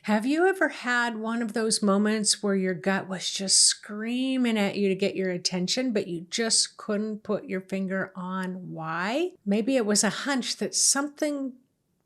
Have you ever had one of those moments where your gut was just screaming at you to get your attention, but you just couldn't put your finger on why? Maybe it was a hunch that something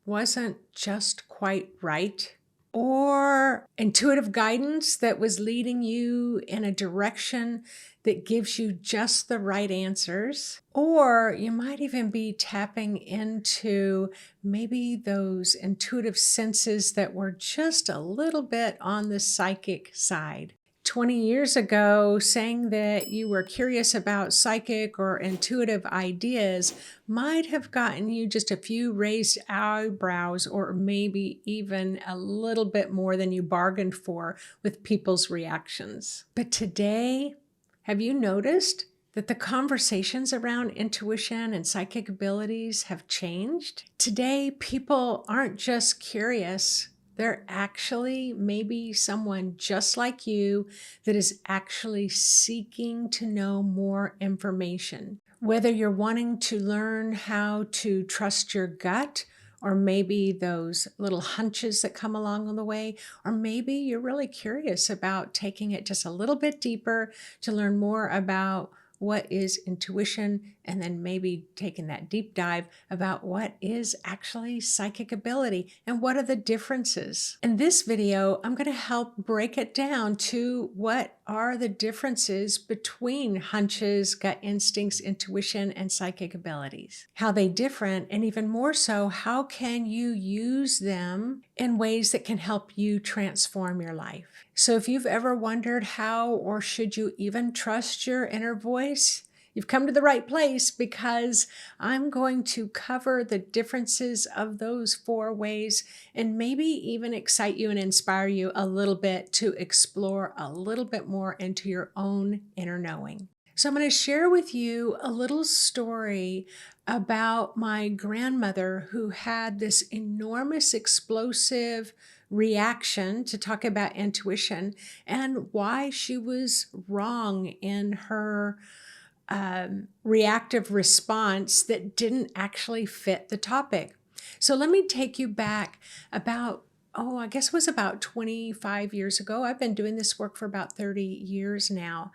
wasn't just quite right, or intuitive guidance that was leading you in a direction that gives you just the right answers. Or you might even be tapping into maybe those intuitive senses that were just a little bit on the psychic side. 20 years ago, saying that you were curious about psychic or intuitive ideas might have gotten you just a few raised eyebrows, or maybe even a little bit more than you bargained for with people's reactions. But today, have you noticed that the conversations around intuition and psychic abilities have changed? Today, people aren't just curious. They're actually maybe someone just like you that is actually seeking to know more information. Whether you're wanting to learn how to trust your gut, or maybe those little hunches that come along on the way, or maybe you're really curious about taking it just a little bit deeper to learn more about what is intuition, and then maybe taking that deep dive about what is actually psychic ability and what are the differences. In this video, I'm going to help break it down to what are the differences between hunches, gut instincts, intuition, and psychic abilities. How they differ, and even more so, how can you use them in ways that can help you transform your life? So if you've ever wondered how or should you even trust your inner voice, you've come to the right place, because I'm going to cover the differences of those four ways and maybe even excite you and inspire you a little bit to explore a little bit more into your own inner knowing. So I'm going to share with you a little story about my grandmother who had this enormous explosive reaction to talk about intuition and why she was wrong in her reactive response that didn't actually fit the topic. So let me take you back about, I guess it was about 25 years ago. I've been doing this work for about 30 years now.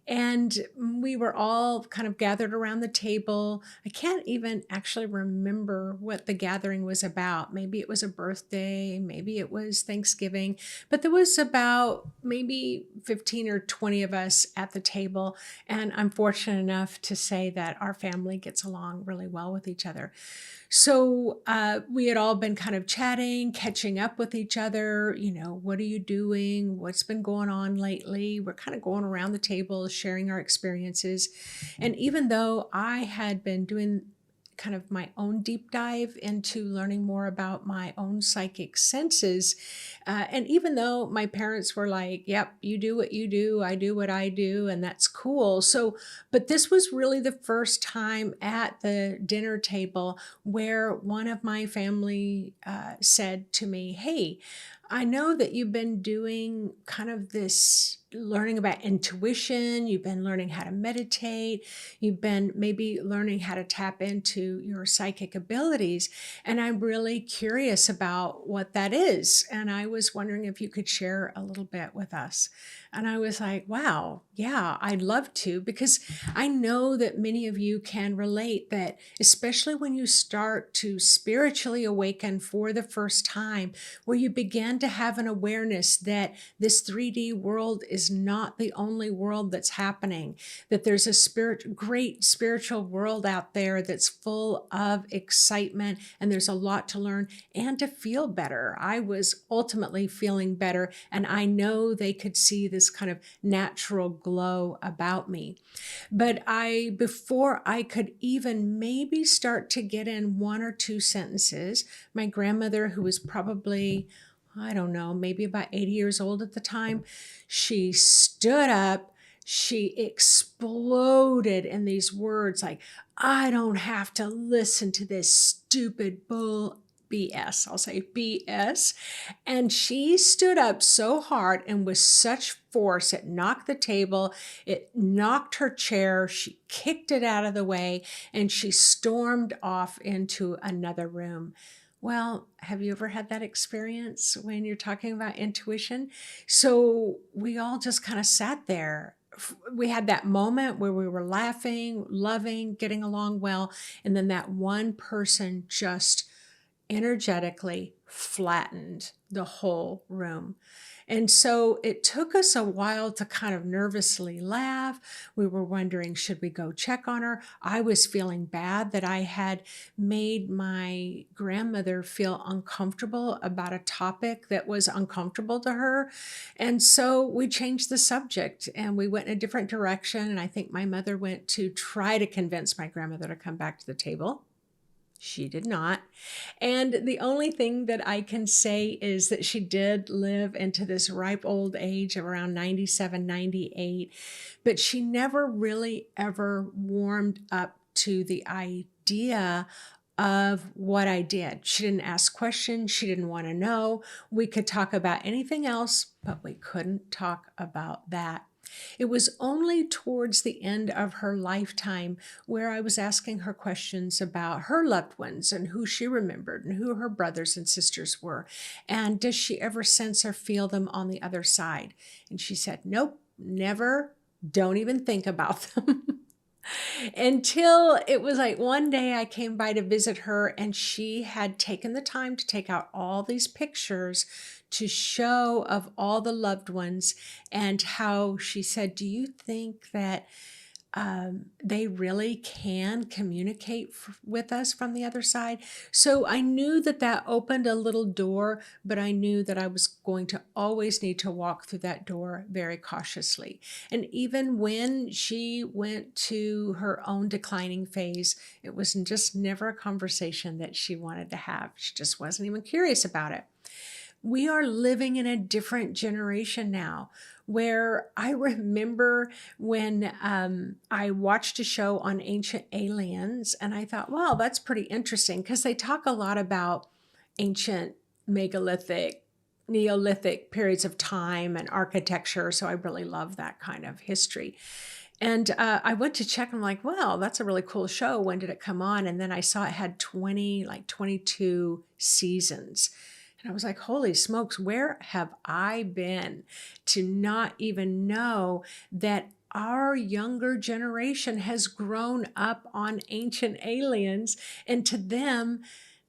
And we were all kind of gathered around the table. I can't even actually remember what the gathering was about. Maybe it was a birthday, maybe it was Thanksgiving, but there was about maybe 15 or 20 of us at the table. And I'm fortunate enough to say that our family gets along really well with each other. So we had all been kind of chatting, catching up with each other. What are you doing? What's been going on lately? We're kind of going around the table, sharing our experiences. And even though I had been doing kind of my own deep dive into learning more about my own psychic senses, and even though my parents were like, yep, you do what you do, I do what I do, and that's cool. But this was really the first time at the dinner table where one of my family said to me, hey, I know that you've been doing kind of this learning about intuition, you've been learning how to meditate, you've been maybe learning how to tap into your psychic abilities, and I'm really curious about what that is. And I was wondering if you could share a little bit with us. And I was like, wow, yeah, I'd love to, because I know that many of you can relate that, especially when you start to spiritually awaken for the first time, where you begin to have an awareness that this 3D world is not the only world that's happening, that there's a great spiritual world out there that's full of excitement, and there's a lot to learn and to feel better. I was ultimately feeling better, and I know they could see this kind of natural glow about me. But before I could even maybe start to get in one or two sentences, my grandmother, who was probably, I don't know, maybe about 80 years old at the time, she stood up, she exploded in these words like, I don't have to listen to this stupid bull BS. I'll say BS. And she stood up so hard and with such force, it knocked the table, it knocked her chair, she kicked it out of the way, and she stormed off into another room. Well, have you ever had that experience when you're talking about intuition? So we all just kind of sat there. We had that moment where we were laughing, loving, getting along well, and then that one person just energetically flattened the whole room. And so it took us a while to kind of nervously laugh. We were wondering, should we go check on her? I was feeling bad that I had made my grandmother feel uncomfortable about a topic that was uncomfortable to her. And so we changed the subject and we went in a different direction. And I think my mother went to try to convince my grandmother to come back to the table. She did not. And the only thing that I can say is that she did live into this ripe old age of around 97, 98, but she never really ever warmed up to the idea of what I did. She didn't ask questions. She didn't want to know. We could talk about anything else, but we couldn't talk about that. It was only towards the end of her lifetime where I was asking her questions about her loved ones and who she remembered and who her brothers and sisters were. And does she ever sense or feel them on the other side? And she said, nope, never. Don't even think about them. Until it was like one day I came by to visit her and she had taken the time to take out all these pictures to show of all the loved ones and how she said, do you think that they really can communicate with us from the other side? So I knew that that opened a little door, but I knew that I was going to always need to walk through that door very cautiously. And even when she went to her own declining phase, it was just never a conversation that she wanted to have. She just wasn't even curious about it. We are living in a different generation now where I remember when I watched a show on ancient aliens and I thought, wow, that's pretty interesting because they talk a lot about ancient megalithic, Neolithic periods of time and architecture. So I really love that kind of history. And I went to check and I'm like, well, that's a really cool show. When did it come on? And then I saw it had 22 seasons. And I was like, holy smokes, where have I been to not even know that our younger generation has grown up on ancient aliens, and to them,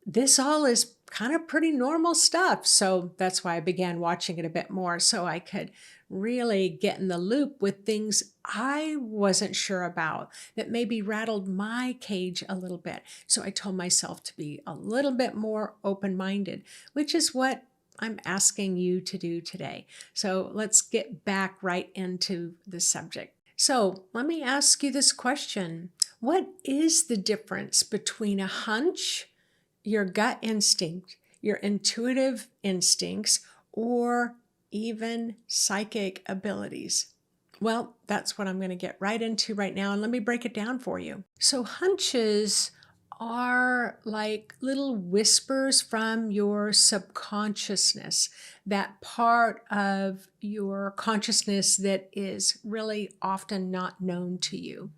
this all is kind of pretty normal stuff. So that's why I began watching it a bit more so I could really get in the loop with things I wasn't sure about that maybe rattled my cage a little bit. So I told myself to be a little bit more open-minded, which is what I'm asking you to do today. So let's get back right into the subject. So let me ask you this question. What is the difference between a hunch, your gut instinct, your intuitive instincts, or even psychic abilities? Well, that's what I'm going to get right into right now. And let me break it down for you. So hunches are like little whispers from your subconsciousness, that part of your consciousness that is really often not known to you.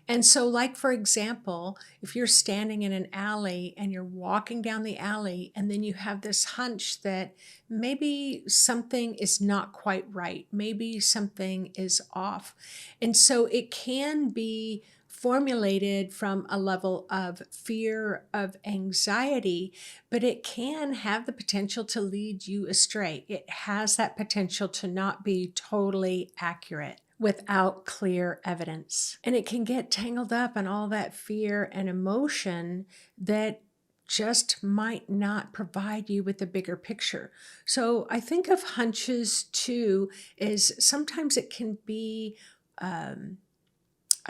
And so, like, for example, if you're standing in an alley and you're walking down the alley and then you have this hunch that maybe something is not quite right, maybe something is off. And so it can be formulated from a level of fear, of anxiety, but it can have the potential to lead you astray. It has that potential to not be totally accurate without clear evidence. And it can get tangled up in all that fear and emotion that just might not provide you with a bigger picture. So I think of hunches too, is sometimes it can be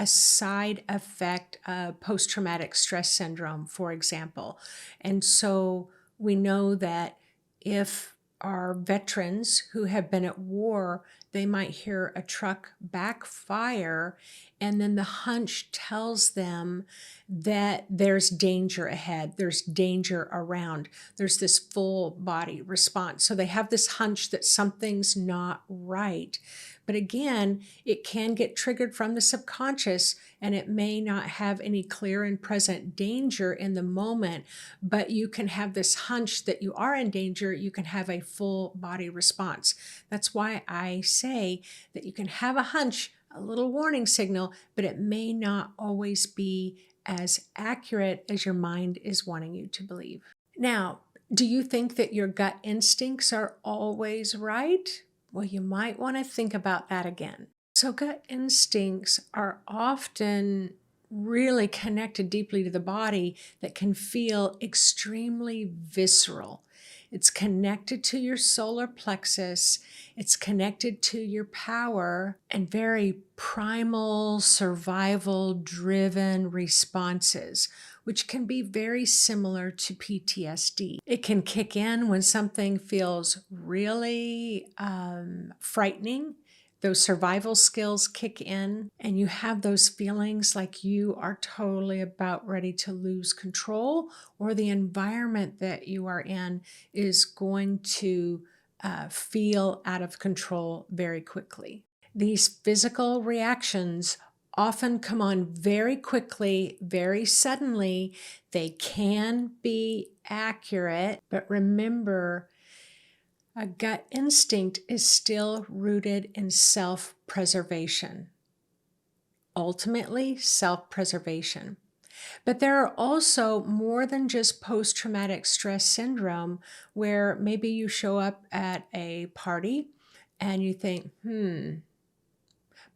a side effect of post-traumatic stress syndrome, for example. And so we know that if our veterans who have been at war, they might hear a truck backfire, and then the hunch tells them that there's danger ahead, there's danger around, there's this full body response. So they have this hunch that something's not right, But again, it can get triggered from the subconscious, and it may not have any clear and present danger in the moment, but you can have this hunch that you are in danger. You can have a full body response. That's why I say that you can have a hunch, a little warning signal, but it may not always be as accurate as your mind is wanting you to believe. Now, do you think that your gut instincts are always right? Well, you might want to think about that again. So, gut instincts are often really connected deeply to the body that can feel extremely visceral. It's connected to your solar plexus. It's connected to your power and very primal, survival driven responses, which can be very similar to PTSD. It can kick in when something feels really frightening. Those survival skills kick in, and you have those feelings like you are totally about ready to lose control, or the environment that you are in is going to feel out of control very quickly. These physical reactions often come on very quickly, very suddenly. They can be accurate, but remember, a gut instinct is still rooted in self-preservation. Ultimately, self-preservation. But there are also more than just post-traumatic stress syndrome, where maybe you show up at a party and you think,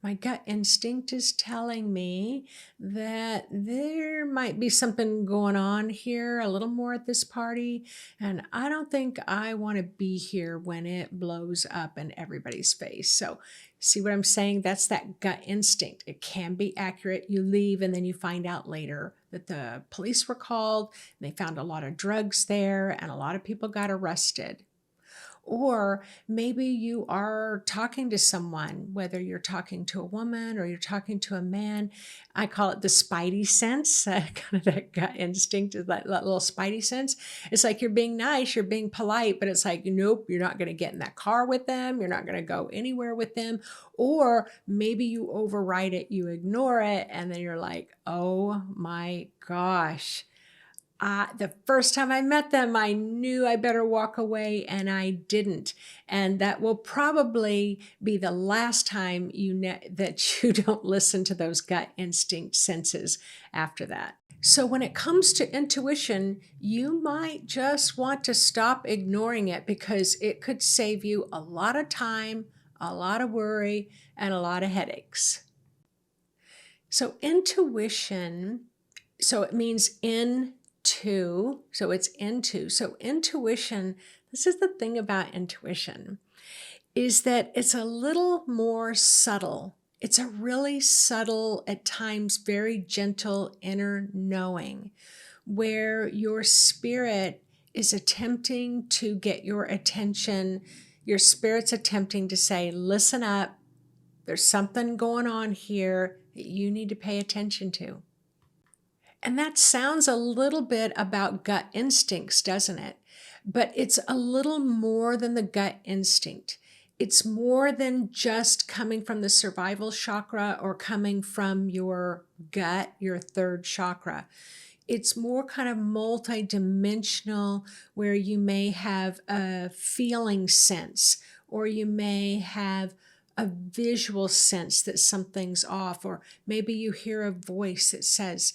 my gut instinct is telling me that there might be something going on here a little more at this party, and I don't think I want to be here when it blows up in everybody's face. So, see what I'm saying? That's that gut instinct. It can be accurate. You leave, and then you find out later that the police were called, and they found a lot of drugs there, and a lot of people got arrested. Or maybe you are talking to someone, whether you're talking to a woman or you're talking to a man. I call it the spidey sense, kind of that gut instinct, that little spidey sense. It's like you're being nice, you're being polite, but it's like, nope, you're not going to get in that car with them. You're not going to go anywhere with them. Or maybe you override it, you ignore it, and then you're like, oh my gosh. The first time I met them, I knew I better walk away, and I didn't. And that will probably be the last time that you don't listen to those gut instinct senses after that. So when it comes to intuition, you might just want to stop ignoring it, because it could save you a lot of time, a lot of worry, and a lot of headaches. So intuition, so it means it's into. So intuition, this is the thing about intuition, is that it's a little more subtle. It's a really subtle, at times very gentle inner knowing, where your spirit is attempting to get your attention. Your spirit's attempting to say, listen up, there's something going on here that you need to pay attention to. And that sounds a little bit about gut instincts, doesn't it? But it's a little more than the gut instinct. It's more than just coming from the survival chakra or coming from your gut, your third chakra. It's more kind of multidimensional, where you may have a feeling sense, or you may have a visual sense that something's off, or maybe you hear a voice that says,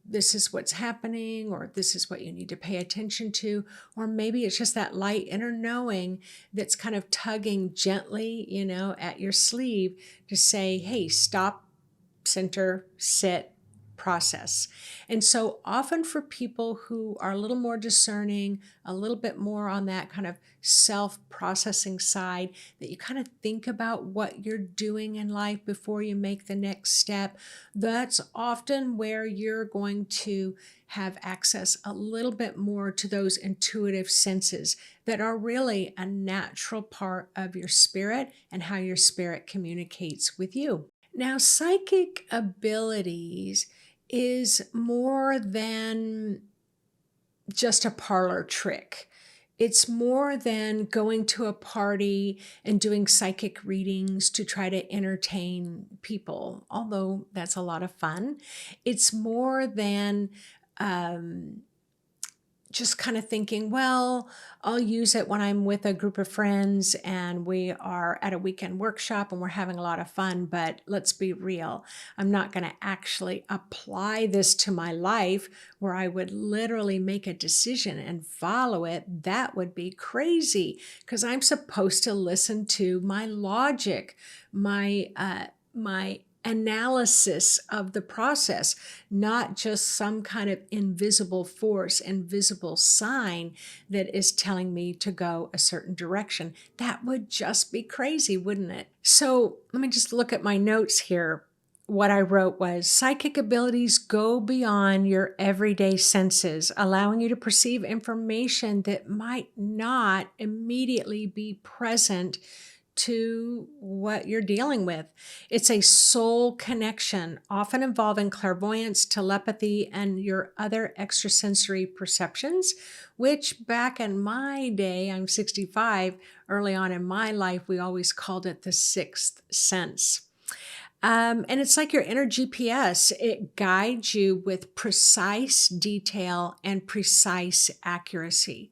this is what's happening, or this is what you need to pay attention to. Or maybe it's just that light inner knowing that's kind of tugging gently, at your sleeve to say, hey, stop, center, sit, process. And so often for people who are a little more discerning, a little bit more on that kind of self-processing side, that you kind of think about what you're doing in life before you make the next step, that's often where you're going to have access a little bit more to those intuitive senses that are really a natural part of your spirit and how your spirit communicates with you. Now, psychic abilities is more than just a parlor trick. It's more than going to a party and doing psychic readings to try to entertain people, although that's a lot of fun. It's more than um, just kind of thinking, well, I'll use it when I'm with a group of friends and we are at a weekend workshop and we're having a lot of fun. But let's be real, I'm not going to actually apply this to my life where I would literally make a decision and follow it. That would be crazy because I'm supposed to listen to my logic, my analysis of the process, not just some kind of invisible force, invisible sign that is telling me to go a certain direction. That would just be crazy, wouldn't it? So let me just look at my notes here. What I wrote was psychic abilities go beyond your everyday senses, allowing you to perceive information that might not immediately be present to what you're dealing with. It's a soul connection, often involving clairvoyance, telepathy, and your other extrasensory perceptions, which back in my day, I'm 65, early on in my life, we always called it the sixth sense. And it's like your inner GPS. It guides you with precise detail and precise accuracy.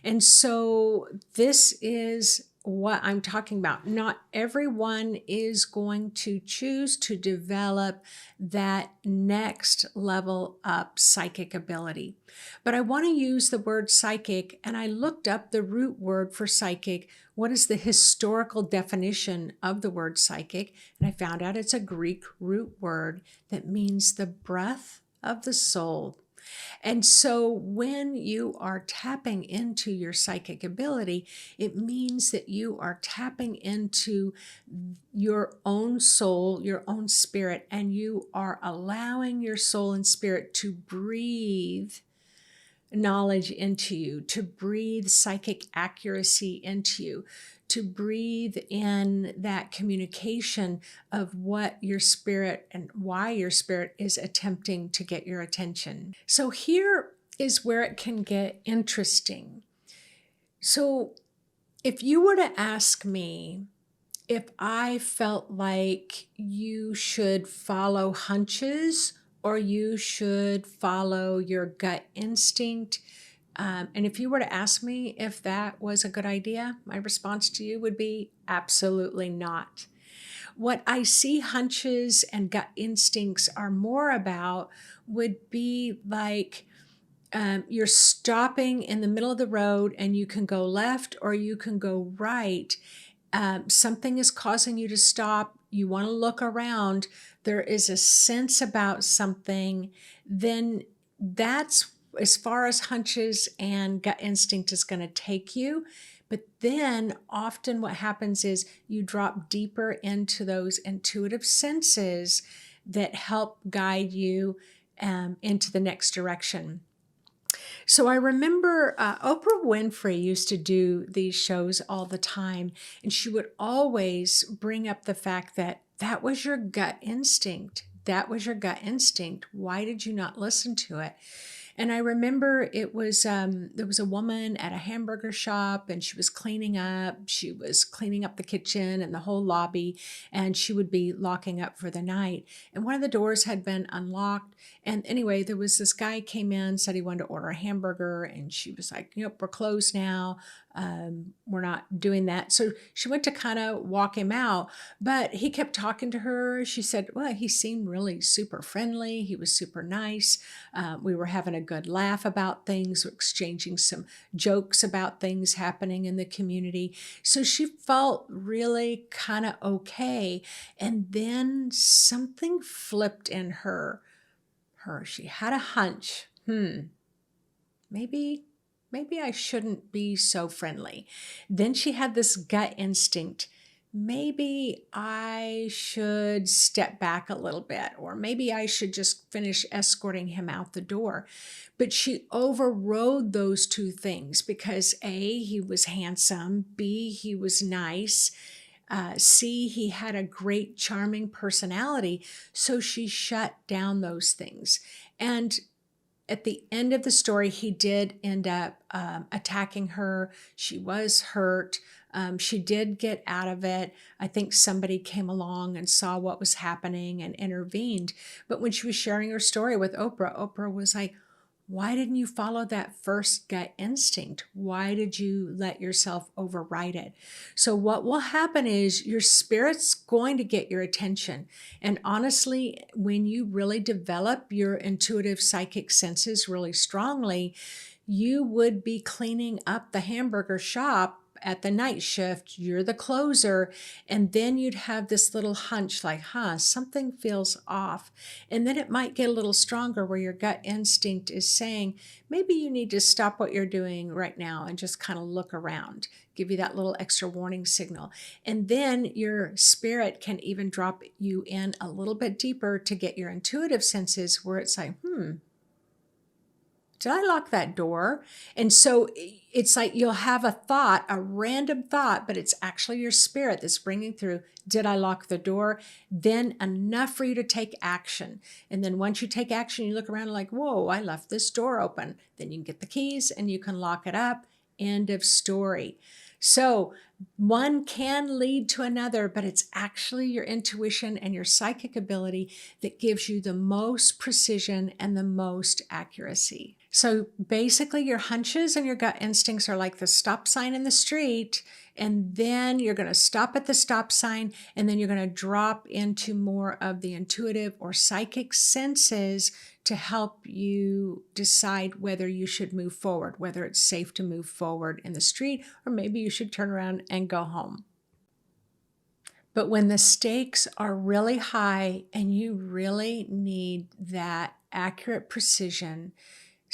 And so this is what I'm talking about. Not everyone is going to choose to develop that next level up psychic ability. But I want to use the word psychic, and I looked up the root word for psychic. What is the historical definition of the word psychic? And I found out it's a Greek root word that means the breath of the soul. And so when you are tapping into your psychic ability, it means that you are tapping into your own soul, your own spirit, and you are allowing your soul and spirit to breathe knowledge into you, to breathe psychic accuracy into you, to breathe in that communication of what your spirit and why your spirit is attempting to get your attention. So here is where it can get interesting. So if you were to ask me if I felt like you should follow hunches or you should follow your gut instinct, and if you were to ask me if that was a good idea, my response to you would be absolutely not. What I see hunches and gut instincts are more about would be like you're stopping in the middle of the road and you can go left or you can go right. Something is causing you to stop. You want to look around. There is a sense about something. Then that's as far as hunches and gut instinct is going to take you. But then often what happens is you drop deeper into those intuitive senses that help guide you into the next direction. So I remember Oprah Winfrey used to do these shows all the time, and she would always bring up the fact that that was your gut instinct. That was your gut instinct. Why did you not listen to it? And I remember it was there was a woman at a hamburger shop and she was cleaning up. She was cleaning up the kitchen and the whole lobby, and she would be locking up for the night. And one of the doors had been unlocked. And anyway, there was this guy came in, said he wanted to order a hamburger, and she was like, "Yep, we're closed now. We're not doing that." So she went to kind of walk him out, but he kept talking to her. She said, "Well, he seemed really super friendly. He was super nice. We were having a good laugh about things, exchanging some jokes about things happening in the community." So she felt really kind of okay. And then something flipped in her. She had a hunch. Maybe I shouldn't be so friendly. Then she had this gut instinct. Maybe I should step back a little bit, or maybe I should just finish escorting him out the door. But she overrode those two things because A, he was handsome, B, he was nice, C, he had a great, charming personality. So she shut down those things. And at the end of the story, he did end up attacking her. She was hurt. She did get out of it. I think somebody came along and saw what was happening and intervened. But when she was sharing her story with Oprah, Oprah was like, why didn't you follow that first gut instinct? Why did you let yourself override it? So what will happen is your spirit's going to get your attention. And honestly, when you really develop your intuitive psychic senses really strongly, you would be cleaning up the hamburger shop at the night shift. You're the closer. And then you'd have this little hunch like, something feels off. And then it might get a little stronger where your gut instinct is saying, maybe you need to stop what you're doing right now and just kind of look around, give you that little extra warning signal. And then your spirit can even drop you in a little bit deeper to get your intuitive senses where it's like, did I lock that door? And so it's like you'll have a thought, a random thought, but it's actually your spirit that's bringing through, did I lock the door? Then enough for you to take action. And then once you take action, you look around and like, whoa, I left this door open. Then you can get the keys and you can lock it up. End of story. So one can lead to another, but it's actually your intuition and your psychic ability that gives you the most precision and the most accuracy. So basically your hunches and your gut instincts are like the stop sign in the street, and then you're going to stop at the stop sign, and then you're going to drop into more of the intuitive or psychic senses to help you decide whether you should move forward, whether it's safe to move forward in the street, or maybe you should turn around and go home. But when the stakes are really high and you really need that accurate precision,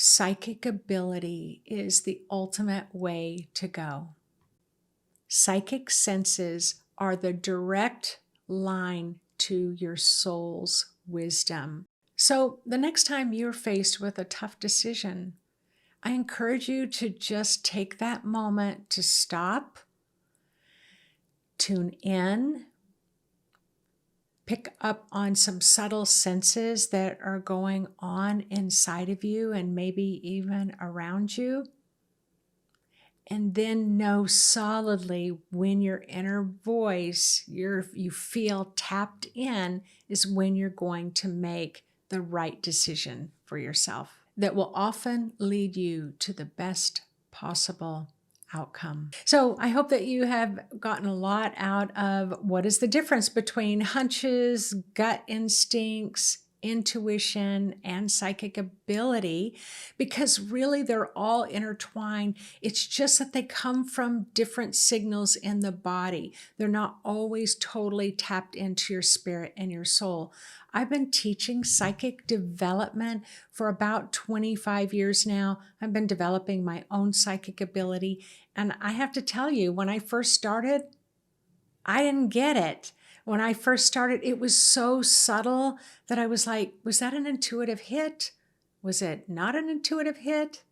psychic ability is the ultimate way to go. Psychic senses are the direct line to your soul's wisdom. So the next time you're faced with a tough decision, I encourage you to just take that moment to stop, tune in, pick up on some subtle senses that are going on inside of you and maybe even around you. And then know solidly when your inner voice, you feel tapped in, is when you're going to make the right decision for yourself that will often lead you to the best possible outcome. So I hope that you have gotten a lot out of what is the difference between hunches, gut instincts, intuition, and psychic ability, because really they're all intertwined. It's just that they come from different signals in the body. They're not always totally tapped into your spirit and your soul. I've been teaching psychic development for about 25 years now. I've been developing my own psychic ability. And I have to tell you, when I first started, I didn't get it. When I first started, it was so subtle that I was like, was that an intuitive hit? Was it not an intuitive hit?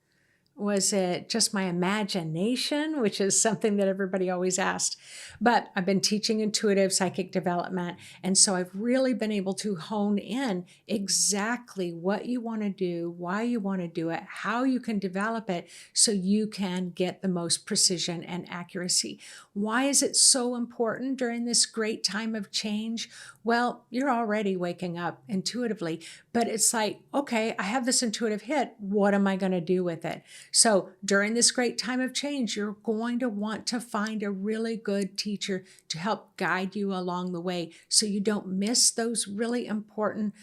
Was it just my imagination, which is something that everybody always asked? But I've been teaching intuitive psychic development, and so I've really been able to hone in exactly what you want to do, why you want to do it, how you can develop it so you can get the most precision and accuracy. Why is it so important during this great time of change? Well, you're already waking up intuitively, but it's like, okay, I have this intuitive hit. What am I going to do with it? So during this great time of change, you're going to want to find a really good teacher to help guide you along the way so you don't miss those really important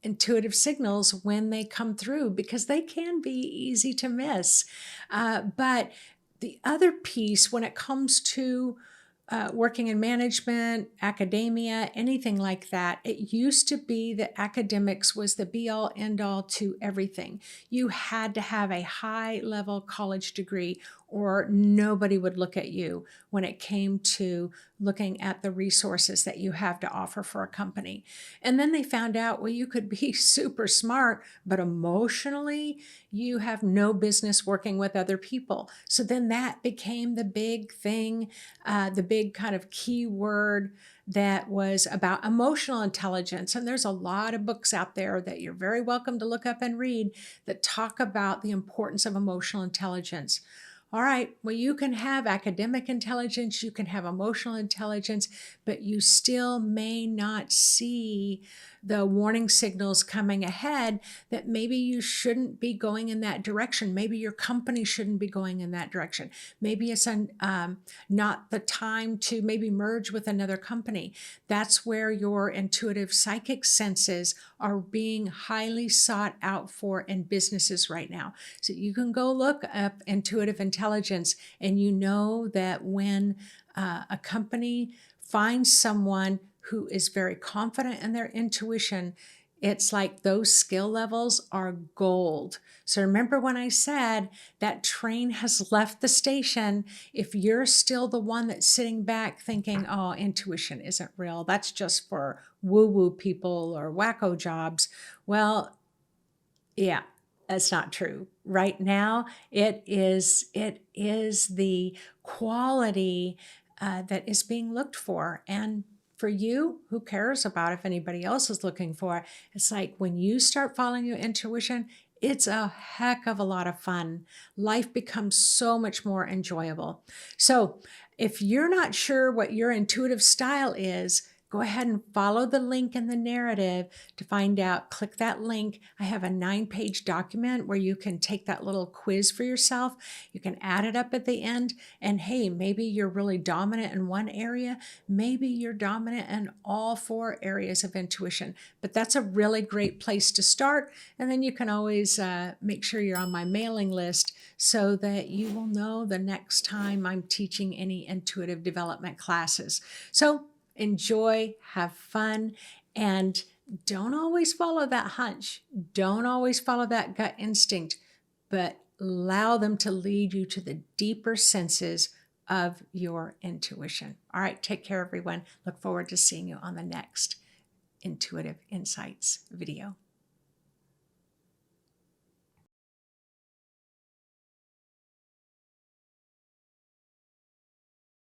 intuitive signals when they come through, because they can be easy to miss. But the other piece, when it comes to working in management, academia, anything like that, it used to be that academics was the be-all, end-all to everything. You had to have a high-level college degree or nobody would look at you when it came to looking at the resources that you have to offer for a company. And then they found out, well, you could be super smart, but emotionally, you have no business working with other people. So then that became the big thing, the big kind of key word that was about emotional intelligence. And there's a lot of books out there that you're very welcome to look up and read that talk about the importance of emotional intelligence. All right, well, you can have academic intelligence, you can have emotional intelligence, but you still may not see the warning signals coming ahead that maybe you shouldn't be going in that direction. Maybe your company shouldn't be going in that direction. Maybe it's not the time to maybe merge with another company. That's where your intuitive psychic senses are being highly sought out for in businesses right now. So you can go look up intuitive intelligence, and you know that when a company finds someone who is very confident in their intuition, it's like those skill levels are gold. So remember when I said that train has left the station, if you're still the one that's sitting back thinking, oh, intuition isn't real, that's just for woo-woo people or wacko jobs, well, yeah, that's not true. Right now, it is the quality that is being looked for. And for you, who cares about if anybody else is looking for it? It's like when you start following your intuition, it's a heck of a lot of fun. Life becomes so much more enjoyable. So if you're not sure what your intuitive style is, go ahead and follow the link in the narrative to find out. Click that link. I have a 9-page document where you can take that little quiz for yourself. You can add it up at the end. And hey, maybe you're really dominant in one area. Maybe you're dominant in all 4 areas of intuition. But that's a really great place to start. And then you can always make sure you're on my mailing list so that you will know the next time I'm teaching any intuitive development classes. So enjoy, have fun, and don't always follow that hunch. Don't always follow that gut instinct, but allow them to lead you to the deeper senses of your intuition. All right, take care, everyone. Look forward to seeing you on the next Intuitive Insights video.